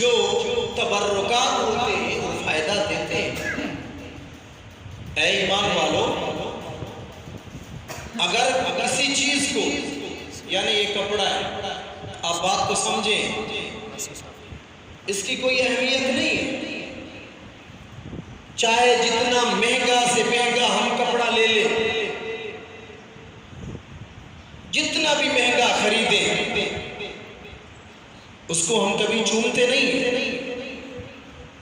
جو تبرکات ہوتے ہیں وہ فائدہ دیتے ہیں۔ اے ایمان والو، اگر کسی چیز کو، یعنی یہ کپڑا ہے، آپ بات کو سمجھیں، اس کی کوئی اہمیت نہیں ہے، چاہے جتنا مہنگا سے مہنگا ہم کپڑا لے لیں، جتنا بھی مہنگا خریدیں، اس کو ہم کبھی چومتے نہیں،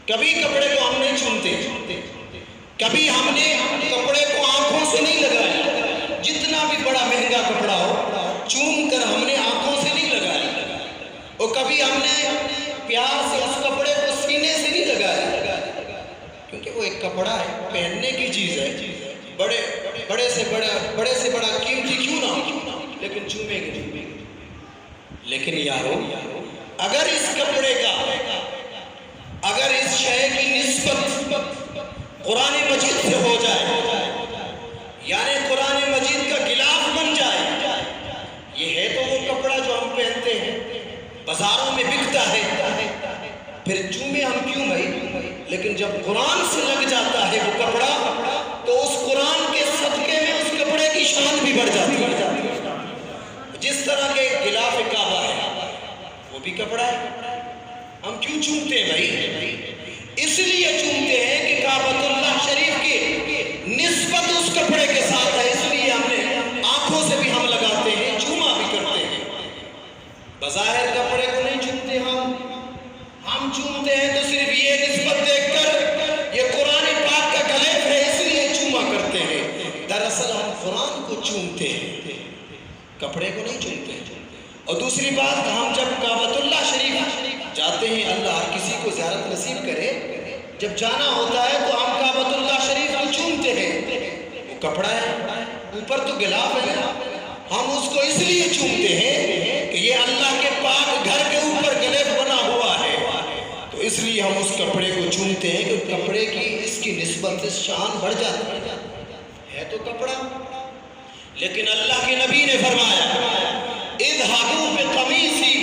کبھی کپڑے کو ہم نہیں چومتے، کبھی ہم نے کپڑے کو آنکھوں سے نہیں لگایا، جتنا بھی بڑا مہنگا کپڑا ہو چوم کر ہم نے آنکھوں سے نہیں لگایا، اور کبھی ہم نے پیار سے اس کپڑے کو سینے سے نہیں لگایا، کیونکہ وہ ایک کپڑا ہے، پہننے کی چیز ہے، بڑے سے بڑا قیمتی کیوں نہ ہو، لیکن چومیں گے۔ لیکن یارو، اگر اس کپڑے کا، اگر اس شے کی نسبت قرآن مجید سے ہو جائے، یعنی قرآن مجید کا غلاف بن جائے، یہ ہے تو وہ کپڑا جو ہم پہنتے ہیں، بازاروں میں بکتا ہے، پھر چومے ہم کیوں بھائی؟ لیکن جب قرآن سے لگ جاتا ہے وہ کپڑا، تو اس قرآن کے صدقے میں اس کپڑے کی شان بھی بڑھ جاتی ہے۔ جس طرح کے غلاف کعبہ ہے، وہ بھی کپڑا ہے، ہم کیوں چومتے ہیں بھائی؟ اس لیے چومتے ہیں کہ کعبۃ اللہ شریف کی نسبت اس کپڑے کے ساتھ ہے، اس لیے ہم نے آنکھوں سے بھی ہم لگاتے ہیں، چوما بھی کرتے ہیں۔ بظاہر کپڑے کو نہیں چومتے ہم چومتے ہیں تو صرف یہ نسبت دیکھ کر یہ قرآن پاک کا غلاف ہے اس لیے چوما کرتے ہیں، دراصل ہم قرآن کو چومتے ہیں، کپڑے کو نہیں چومتے۔ اور دوسری بات، ہم جب کعبۃ اللہ شریف جاتے ہیں، اللہ ہر کسی کو زیارت نصیب کرے، جب جانا ہوتا ہے تو ہم کعبۃ اللہ شریف کو چومتے ہیں، وہ کپڑا ہے، اوپر تو غلاف ہے، ہم اس کو اس لیے چومتے ہیں کہ یہ اللہ کے پاک گھر کے اوپر غلاف بنا ہوا ہے، تو اس لیے ہم اس کپڑے کو چومتے ہیں کہ کپڑے کی اس کی نسبت سے شان بڑھ جاتی ہے تو کپڑا۔ لیکن اللہ کے نبی نے فرمایا، اذھبوا بقمیصی،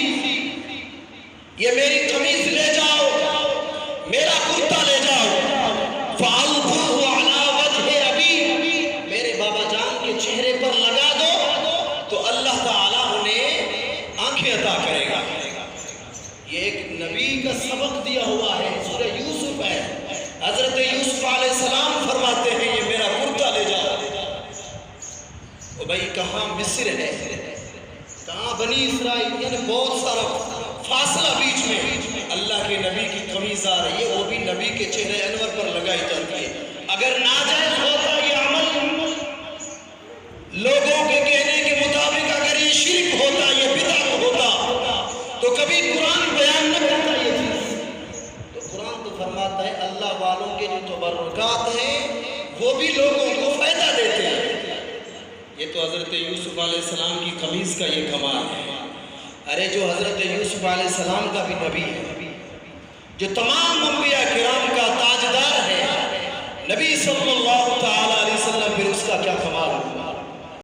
یہ میری قمیص لے جاؤ، میرا کرتا لے جاؤ، فَأَلْقُوهُ عَلَى وَجْهِ أَبِي، میرے بابا جان کے چہرے پر لگا دو تو اللہ تعالیٰ انہیں آنکھیں عطا کرے گا۔ یہ ایک نبی کا سبق دیا ہوا ہے، سورہ یوسف ہے، حضرت یوسف علیہ السلام فرماتے ہیں یہ میرا کرتا لے جاؤ۔ بھائی کہاں مصر ہے، کہاں بنی اسرائیل، یعنی بہت سارا فاصلہ بیچ میں، اللہ کے نبی کی قمیض آ رہی ہے، وہ بھی نبی کے چہرے انور پر لگائی جاتی ہے۔ اگر ناجائز ہوتا یہ عمل، لوگوں کے کہنے کے مطابق اگر یہ شرک ہوتا، یہ بدعت ہوتا، تو کبھی قرآن بیان نہ کرتا یہ چیز۔ تو قرآن تو فرماتا ہے اللہ والوں کے جو تبرکات ہیں وہ بھی لوگوں کو فائدہ دیتے ہیں۔ یہ تو حضرت یوسف علیہ السلام کی قمیض کا یہ کمال ہے۔ ارے جو حضرت یوسف علیہ السلام کا بھی نبی ہے، جو تمام انبیاء کرام کا تاجدار ہے، نبی صلی اللہ تعالیٰ علیہ وسلم، پھر اس کا کیا کمال ہوگا؟